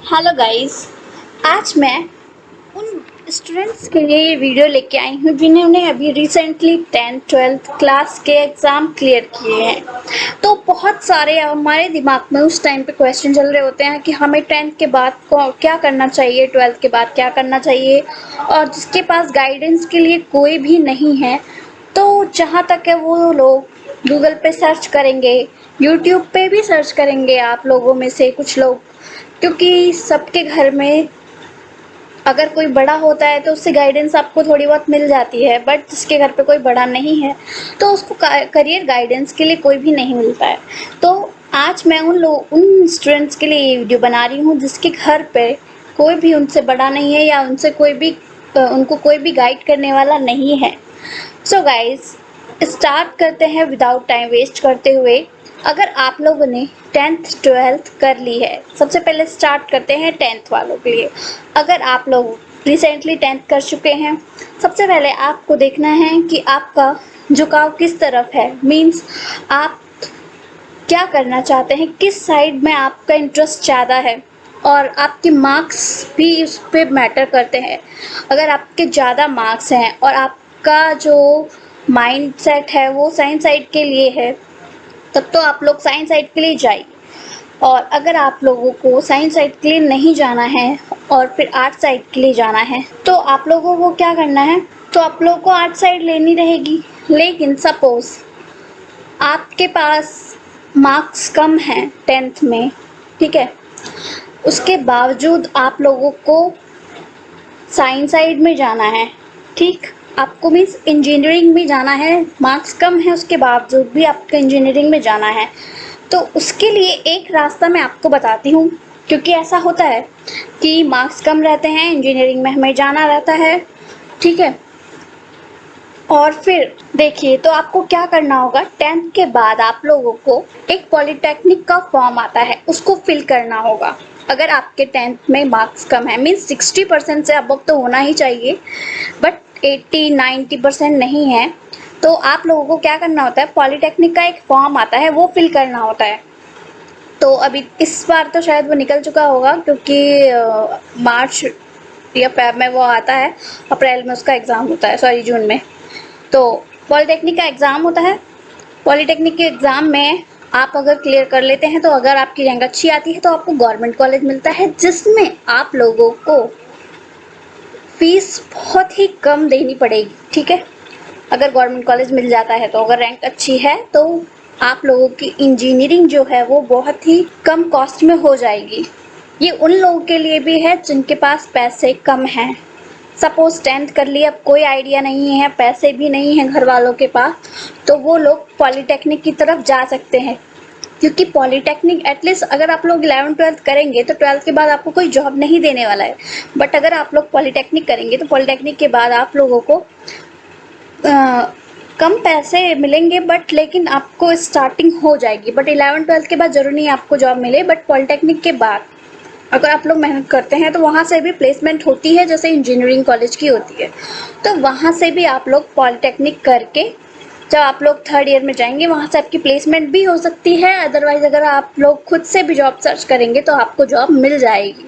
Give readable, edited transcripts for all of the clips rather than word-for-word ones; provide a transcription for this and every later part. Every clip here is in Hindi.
Hello guys. आज मैं उन स्टूडेंट्स के लिए ये वीडियो लेके आई हूँ जिन्होंने अभी रिसेंटली 10th-12th क्लास के एग्ज़ाम क्लियर किए हैं। तो बहुत सारे हमारे दिमाग में उस टाइम पे क्वेश्चन चल रहे होते हैं कि हमें 10th के बाद क्या करना चाहिए, 12th के बाद क्या करना चाहिए, और जिसके पास गाइडेंस के लिए कोई भी नहीं है तो जहाँ तक है वो लोग गूगल पे सर्च करेंगे, यूट्यूब पे भी सर्च करेंगे। आप लोगों में से कुछ लोग, क्योंकि सबके घर में अगर कोई बड़ा होता है तो उससे गाइडेंस आपको थोड़ी बहुत मिल जाती है, बट जिसके घर पे कोई बड़ा नहीं है तो उसको करियर गाइडेंस के लिए कोई भी नहीं मिलता है। तो आज मैं उन स्टूडेंट्स के लिए ये वीडियो बना रही हूँ जिसके घर पे कोई भी उनसे बड़ा नहीं है या उनसे उनको कोई भी गाइड करने वाला नहीं है। सो गाइस, स्टार्ट करते हैं विदाउट टाइम वेस्ट करते हुए। अगर आप लोगों ने 10th-12th कर ली है, सबसे पहले स्टार्ट करते हैं 10th वालों के लिए। अगर आप लोग रिसेंटली 10th कर चुके हैं, सबसे पहले आपको देखना है कि आपका झुकाव किस तरफ है। मीन्स आप क्या करना चाहते हैं, किस साइड में आपका इंटरेस्ट ज़्यादा है, और आपके मार्क्स भी उस पर मैटर करते हैं। अगर आपके ज़्यादा मार्क्स हैं और आपका जो माइंड सेट है वो साइंस साइड के लिए है, तब तो आप लोग साइंस साइड के लिए जाइए। और अगर आप लोगों को साइंस साइड के लिए नहीं जाना है और फिर आर्ट साइड के लिए जाना है, तो आप लोगों को क्या करना है, तो आप लोगों को आर्ट साइड लेनी रहेगी। लेकिन सपोज़ आपके पास मार्क्स कम हैं 10th में, ठीक है, उसके बावजूद आप लोगों को साइंस साइड में जाना है, ठीक, आपको मीन्स इंजीनियरिंग में जाना है, मार्क्स कम है उसके बावजूद भी आपको इंजीनियरिंग में जाना है, तो उसके लिए एक रास्ता मैं आपको बताती हूँ। क्योंकि ऐसा होता है कि मार्क्स कम रहते हैं, इंजीनियरिंग में हमें जाना रहता है, ठीक है। और फिर देखिए, तो आपको क्या करना होगा, 10th के बाद आप लोगों को एक पॉलिटेक्निक का फॉर्म आता है, उसको फिल करना होगा। अगर आपके 10th में मार्क्स कम है, मीन्स 60% से अबव तो होना ही चाहिए, बट 80-90% नहीं है, तो आप लोगों को क्या करना होता है, पॉलिटेक्निक का एक फॉर्म आता है, वो फिल करना होता है। तो अभी इस बार तो शायद वो निकल चुका होगा, क्योंकि मार्च या फेब में वो आता है, अप्रैल में उसका एग्ज़ाम होता है, सॉरी जून में। तो पॉलिटेक्निक का एग्ज़ाम होता है। पॉलिटेक्निक के एग्ज़ाम में आप अगर क्लियर कर लेते हैं, तो अगर आपकी रैंक अच्छी आती है तो आपको गवर्नमेंट कॉलेज मिलता है, जिसमें आप लोगों को फीस बहुत ही कम देनी पड़ेगी, ठीक है। अगर गवर्नमेंट कॉलेज मिल जाता है तो अगर रैंक अच्छी है तो आप लोगों की इंजीनियरिंग जो है वो बहुत ही कम कॉस्ट में हो जाएगी। ये उन लोगों के लिए भी है जिनके पास पैसे कम हैं। सपोज़ 10th कर लिया, अब कोई आइडिया नहीं है, पैसे भी नहीं हैं घर वालों के पास, तो वो लोग पॉलिटेक्निक की तरफ जा सकते हैं। क्योंकि पॉलिटेक्निक एटलीस्ट अगर आप लोग 11th-12th करेंगे तो 12th के बाद आपको कोई जॉब नहीं देने वाला है, बट अगर आप लोग पॉलिटेक्निक करेंगे तो पॉलिटेक्निक के बाद आप लोगों को कम पैसे मिलेंगे, बट लेकिन आपको स्टार्टिंग हो जाएगी। बट 11th-12th के बाद ज़रूरी नहीं आपको जॉब मिले, बट पॉलिटेक्निक के बाद अगर आप लोग मेहनत करते हैं तो वहाँ से भी प्लेसमेंट होती है, जैसे इंजीनियरिंग कॉलेज की होती है। तो वहाँ से भी आप लोग पॉलिटेक्निक करके जब आप लोग 3rd ईयर में जाएंगे, वहाँ से आपकी प्लेसमेंट भी हो सकती है। अदरवाइज़ अगर आप लोग खुद से भी जॉब सर्च करेंगे तो आपको जॉब मिल जाएगी,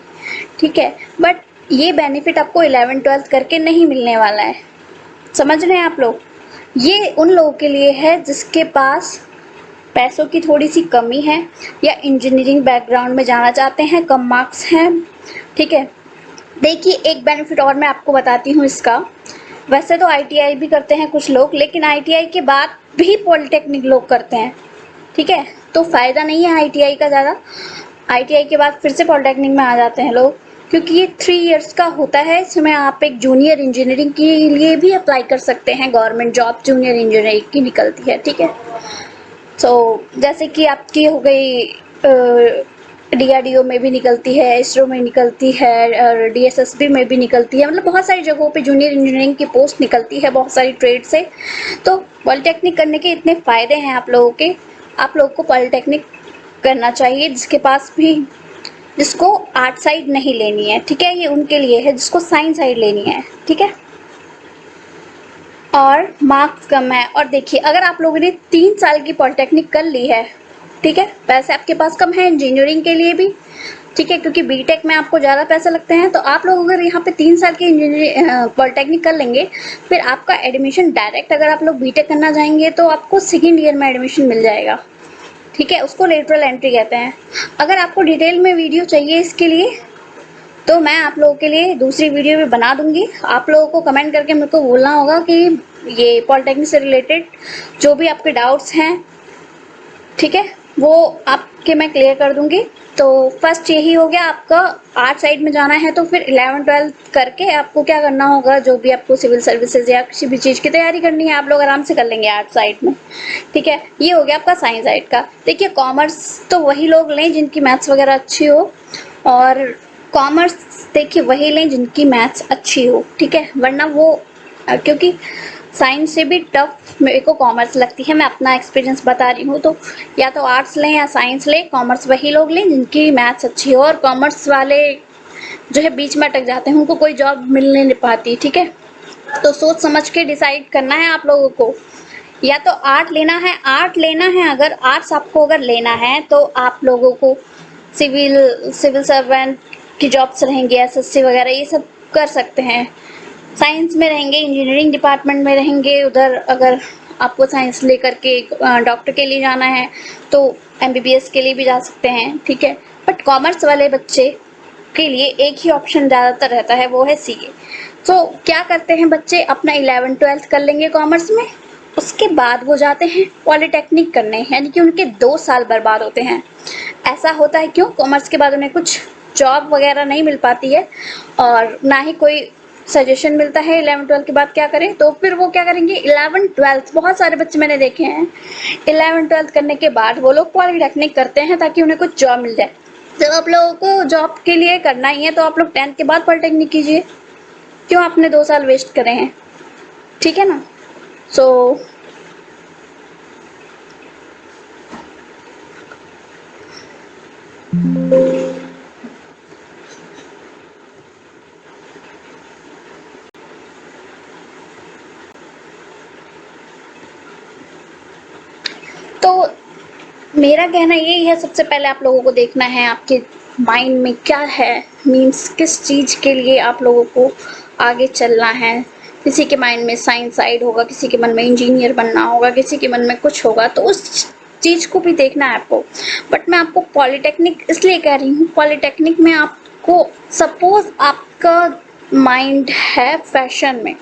ठीक है। बट ये बेनिफिट आपको 11th-12th करके नहीं मिलने वाला है, समझ रहे हैं आप लोग। ये उन लोगों के लिए है जिसके पास पैसों की थोड़ी सी कमी है या इंजीनियरिंग बैकग्राउंड में जाना चाहते हैं, कम मार्क्स हैं, ठीक है। देखिए, एक बेनिफिट और मैं आपको बताती हूँ इसका। वैसे तो आईटीआई भी करते हैं कुछ लोग, लेकिन आईटीआई के बाद भी पॉलिटेक्निक लोग करते हैं, ठीक है। तो फ़ायदा नहीं है आईटीआई का ज़्यादा। आईटीआई के बाद फिर से पॉलिटेक्निक में आ जाते हैं लोग, क्योंकि ये 3 इयर्स का होता है। इसमें आप एक जूनियर इंजीनियरिंग के लिए भी अप्लाई कर सकते हैं, गवर्नमेंट जॉब जूनियर इंजीनियरिंग की निकलती है, ठीक है। जैसे कि आपकी हो गई डीआरडीओ में भी निकलती है, इसरो में निकलती है, और डीएसएसबी में भी निकलती है, मतलब बहुत सारी जगहों पे जूनियर इंजीनियरिंग की पोस्ट निकलती है, बहुत सारी ट्रेड से। तो पॉलिटेक्निक करने के इतने फ़ायदे हैं आप लोगों के। आप लोगों को पॉलिटेक्निक करना चाहिए जिसको आर्ट साइड नहीं लेनी है, ठीक है। ये उनके लिए है जिसको साइंस साइड लेनी है, ठीक है, और मार्क्स कम है। और देखिए, अगर आप लोगों ने 3 साल की पॉलिटेक्निक कर ली है ठीक है, पैसे आपके पास कम है इंजीनियरिंग के लिए भी, ठीक है, क्योंकि बीटेक में आपको ज़्यादा पैसे लगते हैं। तो आप लोग अगर यहाँ पे 3 साल की इंजीनियरिंग पॉलिटेक्निक कर लेंगे, फिर आपका एडमिशन डायरेक्ट अगर आप लोग बीटेक करना चाहेंगे तो आपको सेकेंड ईयर में एडमिशन मिल जाएगा, ठीक है, उसको लेटरल एंट्री कहते हैं। अगर आपको डिटेल में वीडियो चाहिए इसके लिए तो मैं आप लोगों के लिए दूसरी वीडियो भी बना दूंगी। आप लोगों को कमेंट करके मेरे को बोलना होगा कि ये पॉलिटेक्निक से रिलेटेड जो भी आपके डाउट्स हैं, ठीक है, वो आपके मैं क्लियर कर दूंगी। तो फर्स्ट यही हो गया, आपका आर्ट साइड में जाना है तो फिर 11th-12th करके आपको क्या करना होगा, जो भी आपको सिविल सर्विसेज या किसी भी चीज़ की तैयारी करनी है आप लोग आराम से कर लेंगे आर्ट साइड में, ठीक है। ये हो गया आपका साइंस साइड का। देखिए कॉमर्स तो वही लोग लें जिनकी मैथ्स वगैरह अच्छी हो, और कॉमर्स देखिए वही लें जिनकी मैथ्स अच्छी हो, ठीक है, वरना वो क्योंकि साइंस से भी टफ मेरे को कॉमर्स लगती है, मैं अपना एक्सपीरियंस बता रही हूँ। तो या तो आर्ट्स लें या साइंस लें, कॉमर्स वही लोग लें जिनकी मैथ्स अच्छी हो, और कॉमर्स वाले जो है बीच में अटक जाते हैं, उनको कोई जॉब मिल नहीं पाती, ठीक है। तो सोच समझ के डिसाइड करना है आप लोगों को, या तो आर्ट लेना है। अगर आर्ट्स आपको अगर लेना है तो आप लोगों को सिविल सर्वेंट की जॉब्स रहेंगी, एसएससी वगैरह ये सब कर सकते हैं। साइंस में रहेंगे, इंजीनियरिंग डिपार्टमेंट में रहेंगे, उधर अगर आपको साइंस लेकर के डॉक्टर के लिए जाना है तो एमबीबीएस के लिए भी जा सकते हैं, ठीक है। बट कॉमर्स वाले बच्चे के लिए एक ही ऑप्शन ज़्यादातर रहता है, वो है सीए। तो क्या करते हैं बच्चे, अपना 11th-12th कर लेंगे कॉमर्स में, उसके बाद वो जाते हैं पॉलिटेक्निक करने, यानी कि उनके 2 साल बर्बाद होते हैं। ऐसा होता है क्यों, कॉमर्स के बाद उन्हें कुछ जॉब वगैरह नहीं मिल पाती है, और ना ही कोई सजेशन मिलता है 11th-12th के बाद क्या करें। तो फिर वो क्या करेंगे, 11th-12th, बहुत सारे बच्चे मैंने देखे हैं 11th-12th करने के बाद वो लोग पॉलिटेक्निक करते हैं ताकि उन्हें कुछ जॉब मिल जाए। जब आप लोगों को जॉब के लिए करना ही है तो आप लोग 10th के बाद पॉलिटेक्निक कीजिए, क्यों आपने 2 साल वेस्ट करे हैं, ठीक है ना। सो तो मेरा कहना यही है, सबसे पहले आप लोगों को देखना है आपके माइंड में क्या है, मीन्स किस चीज़ के लिए आप लोगों को आगे चलना है। किसी के माइंड में साइंस साइड होगा, किसी के मन में इंजीनियर बनना होगा, किसी के मन में कुछ होगा, तो उस चीज़ को भी देखना है आपको। बट मैं आपको पॉलिटेक्निक इसलिए कह रही हूँ, पॉलिटेक्निक में आपको सपोज आपका माइंड है फैशन में,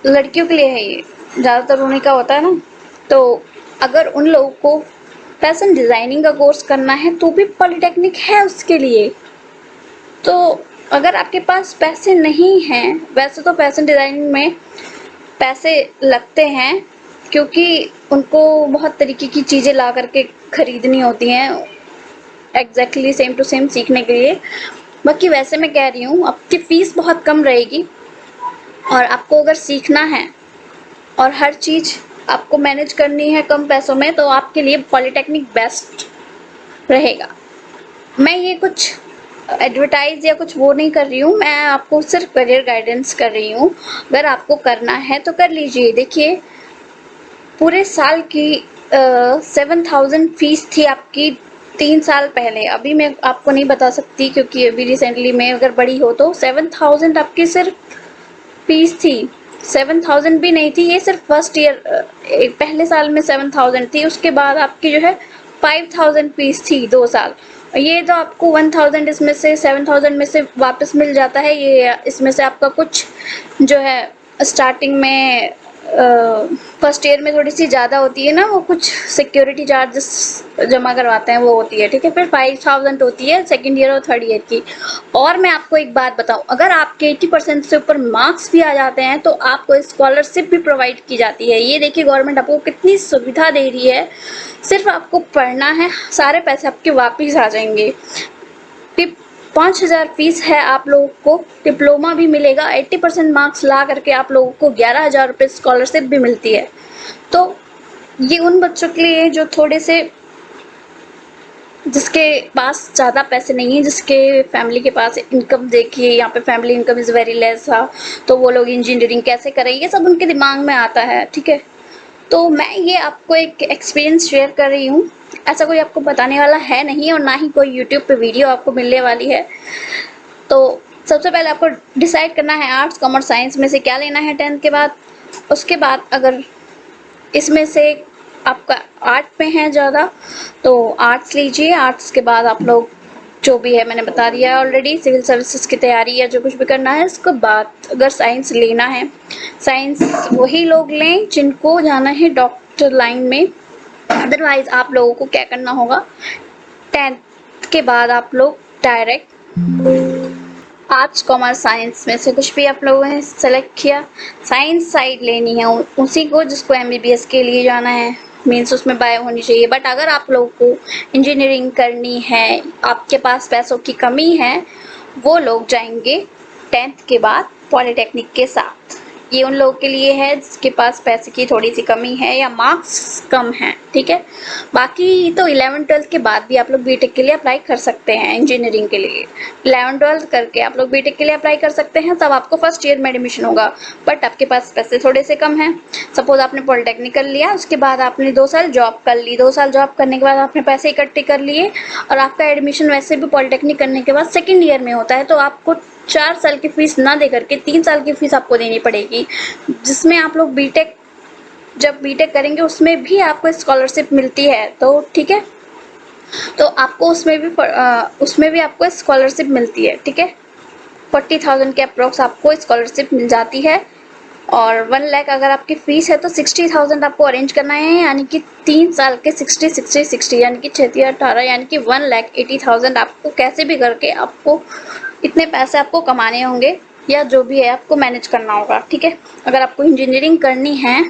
लड़कियों के लिए है ये, ज़्यादातर उन्हीं का होता है ना। तो अगर उन लोगों को फैशन डिज़ाइनिंग का कोर्स करना है तो भी पॉलिटेक्निक है उसके लिए। तो अगर आपके पास पैसे नहीं हैं, वैसे तो फैशन डिज़ाइनिंग में पैसे लगते हैं क्योंकि उनको बहुत तरीके की चीज़ें ला करके ख़रीदनी होती हैं एग्जैक्टली सेम टू सेम सीखने के लिए। बाकी वैसे मैं कह रही हूँ आपकी फ़ीस बहुत कम रहेगी, और आपको अगर सीखना है और हर चीज़ आपको मैनेज करनी है कम पैसों में, तो आपके लिए पॉलिटेक्निक बेस्ट रहेगा। मैं ये कुछ एडवर्टाइज़ या कुछ वो नहीं कर रही हूँ, मैं आपको सिर्फ करियर गाइडेंस कर रही हूँ। अगर आपको करना है तो कर लीजिए। देखिए पूरे साल की 7,000 फ़ीस थी आपकी 3 साल पहले, अभी मैं आपको नहीं बता सकती क्योंकि अभी रिसेंटली में अगर बढ़ी हो तो 7,000 आपकी सिर्फ फ़ीस थी। 7,000 भी नहीं थी, ये सिर्फ फर्स्ट ईयर पहले साल में 7,000 थी, उसके बाद आपकी जो है 5,000 फ़ीस थी 2 साल। ये तो आपको 1,000 इसमें से 7,000 में से वापस मिल जाता है। ये इसमें से आपका कुछ जो है स्टार्टिंग में फर्स्ट ईयर में थोड़ी सी ज़्यादा होती है ना, वो कुछ सिक्योरिटी चार्जेस जमा करवाते हैं वो होती है, ठीक है। फिर 5,000 होती है सेकेंड ईयर और थर्ड ईयर की। और मैं आपको एक बात बताऊं, अगर आपके 80% से ऊपर मार्क्स भी आ जाते हैं तो आपको स्कॉलरशिप भी प्रोवाइड की जाती है। ये देखिए गवर्नमेंट आपको कितनी सुविधा दे रही है, सिर्फ आपको पढ़ना है, सारे पैसे आपके वापस आ जाएंगे। 5,000 फीस है, आप लोगों को डिप्लोमा भी मिलेगा, 80% मार्क्स ला करके आप लोगों को 11,000 रुपये स्कॉलरशिप भी मिलती है। तो ये उन बच्चों के लिए जो थोड़े से जिसके पास ज़्यादा पैसे नहीं है, जिसके फैमिली के पास इनकम, देखिए यहाँ पे family income is very less है, तो वो लोग इंजीनियरिंग कैसे करें, ये सब उनके दिमाग में आता है, ठीक है। तो मैं ये आपको एक एक्सपीरियंस शेयर कर रही हूँ, ऐसा कोई आपको बताने वाला है नहीं और ना ही कोई यूट्यूब पे वीडियो आपको मिलने वाली है। तो सबसे पहले आपको डिसाइड करना है आर्ट्स कॉमर्स साइंस में से क्या लेना है 10th के बाद। उसके बाद अगर इसमें से आपका आर्ट में है ज़्यादा तो आर्ट्स लीजिए। आर्ट्स के बाद आप लोग जो भी है मैंने बता दिया ऑलरेडी, सिविल सर्विसेज की तैयारी या जो कुछ भी करना है। उसके बाद अगर साइंस लेना है, साइंस वही लोग लें जिनको जाना है डॉक्टर लाइन में। अदरवाइज आप लोगों को क्या करना होगा, 10th के बाद आप लोग डायरेक्ट आर्ट्स कॉमर्स साइंस में से कुछ भी आप लोगों ने सेलेक्ट किया, साइंस साइड लेनी है उसी को जिसको एमबीबीएस के लिए जाना है, मीन्स उसमें बायो होनी चाहिए। बट अगर आप लोगों को इंजीनियरिंग करनी है, आपके पास पैसों की कमी है, वो लोग जाएंगे 10th के बाद पॉलिटेक्निक के साथ। ये उन लोगों के लिए है जिसके पास पैसे की थोड़ी सी कमी है या मार्क्स कम हैं, ठीक है। बाकी तो 11th-12th के बाद भी आप लोग बीटेक के लिए अप्लाई कर सकते हैं। इंजीनियरिंग के लिए 11th-12th करके आप लोग बीटेक के लिए अप्लाई कर सकते हैं, तब आपको फर्स्ट ईयर में एडमिशन होगा। बट आपके पास पैसे थोड़े से कम हैं, सपोज आपने पॉलिटेक्निक कर लिया, उसके बाद आपने 2 साल जॉब कर ली, 2 साल जॉब करने के बाद आपने पैसे इकट्ठे कर लिए और आपका एडमिशन वैसे भी पॉलिटेक्निक करने के बाद सेकेंड ईयर में होता है, तो आपको 4 साल की फीस ना दे करके 3 साल की फीस आपको देनी पड़ेगी, जिसमें आप लोग जब बीटेक करेंगे उसमें भी आपको स्कॉलरशिप मिलती है। तो ठीक है, तो आपको उसमें भी आपको स्कॉलरशिप मिलती है, ठीक है। 40,000 के अप्रोक्स आपको स्कॉलरशिप मिल जाती है और 1 लाख अगर आपकी फीस है तो 60,000 आपको अरेंज करना है, यानी कि 3 साल के 60 यानी कि 6 18 यानी कि 1,80,000 आपको कैसे भी करके आपको इतने पैसे आपको कमाने होंगे या जो भी है आपको मैनेज करना होगा, ठीक है। अगर आपको इंजीनियरिंग करनी है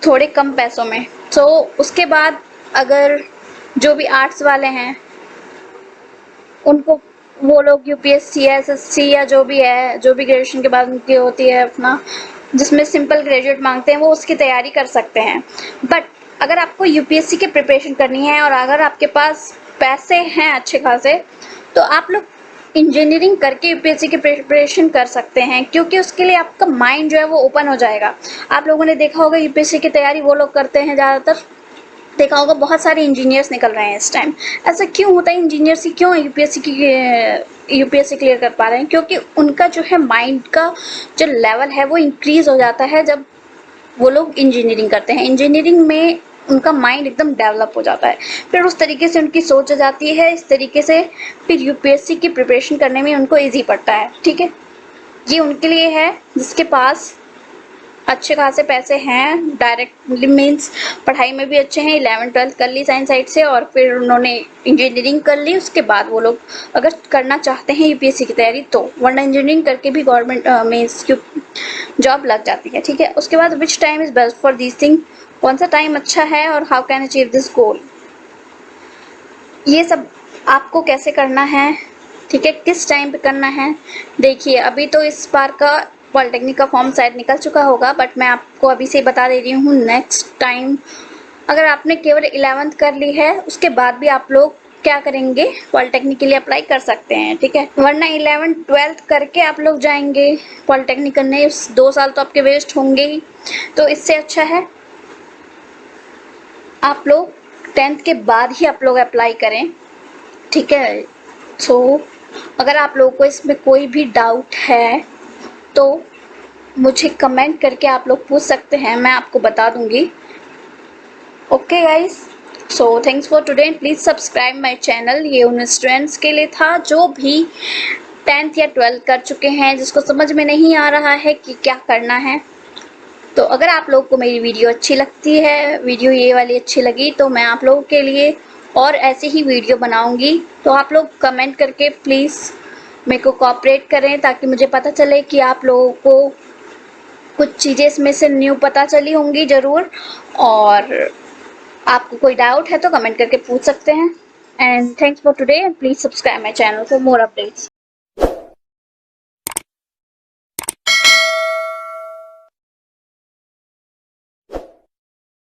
थोड़े कम पैसों में, तो उसके बाद अगर जो भी आर्ट्स वाले हैं उनको वो लोग यूपीएससी या एसएससी या जो भी है, जो भी ग्रेजुएशन के बाद उनकी होती है अपना, जिसमें सिंपल ग्रेजुएट मांगते हैं, वो उसकी तैयारी कर सकते हैं। बट अगर आपको यूपीएससी की प्रिपरेशन करनी है और अगर आपके पास पैसे हैं अच्छे खासे, तो आप लोग इंजीनियरिंग करके यूपीएससी की प्रिपरेशन कर सकते हैं, क्योंकि उसके लिए आपका माइंड जो है वो ओपन हो जाएगा। आप लोगों ने देखा होगा यूपीएससी की तैयारी वो लोग करते हैं, ज़्यादातर देखा होगा बहुत सारे इंजीनियर्स निकल रहे हैं इस टाइम। ऐसा क्यों होता है, इंजीनियर्स ही क्यों यूपीएससी क्लियर कर पा रहे हैं? क्योंकि उनका जो है माइंड का जो लेवल है वो इंक्रीज हो जाता है जब वो लोग इंजीनियरिंग करते हैं। इंजीनियरिंग में उनका माइंड एकदम डेवलप हो जाता है, फिर उस तरीके से उनकी सोच आ जाती है, इस तरीके से फिर यूपीएससी की प्रिपरेशन करने में उनको ईजी पड़ता है, ठीक है। ये उनके लिए है जिसके पास अच्छे खासे पैसे हैं, डायरेक्ट मीन्स पढ़ाई में भी अच्छे हैं, 11th-12th कर ली साइंस साइड से और फिर उन्होंने इंजीनियरिंग कर ली। उसके बाद वो लोग अगर करना चाहते हैं यूपीएससी की तैयारी तो, वरना इंजीनियरिंग करके भी गवर्नमेंट मीन्स जॉब लग जाती है, ठीक है। उसके बाद which time is best for this thing, कौन सा टाइम अच्छा है और how can achieve this goal, ये सब आपको कैसे करना है, ठीक है, किस टाइम पे करना है। देखिए अभी तो इस बार का पॉलिटेक्निक का फॉर्म शायद निकल चुका होगा, बट मैं आपको अभी से बता दे रही हूँ, नेक्स्ट टाइम अगर आपने केवल 11th कर ली है उसके बाद भी आप लोग क्या करेंगे, पॉलिटेक्निक के लिए अप्लाई कर सकते हैं, ठीक है। वरना 11th-12th करके आप लोग जाएंगे पॉलिटेक्निक करने, 2 साल तो आपके वेस्ट होंगे ही। तो इससे अच्छा है आप लोग 10th के बाद ही आप लोग अप्लाई करें, ठीक है। सो अगर आप लोगों को इसमें कोई भी डाउट है तो मुझे कमेंट करके आप लोग पूछ सकते हैं, मैं आपको बता दूंगी। Okay guys, so thanks for today, please subscribe my channel. ये उन स्टूडेंट्स के लिए था जो भी 10th या 12th कर चुके हैं, जिसको समझ में नहीं आ रहा है कि क्या करना है। तो अगर आप लोग को मेरी वीडियो अच्छी लगती है, वीडियो ये वाली अच्छी लगी, तो मैं आप लोगों के लिए और ऐसे ही वीडियो बनाऊंगी। तो आप लोग कमेंट करके प्लीज़ मेरे को कोऑपरेट करें, ताकि मुझे पता चले कि आप लोगों को कुछ चीज़ें इसमें से न्यू पता चली होंगी ज़रूर। और आपको कोई डाउट है तो कमेंट करके पूछ सकते हैं। And thanks for today, please subscribe my channel for more updates.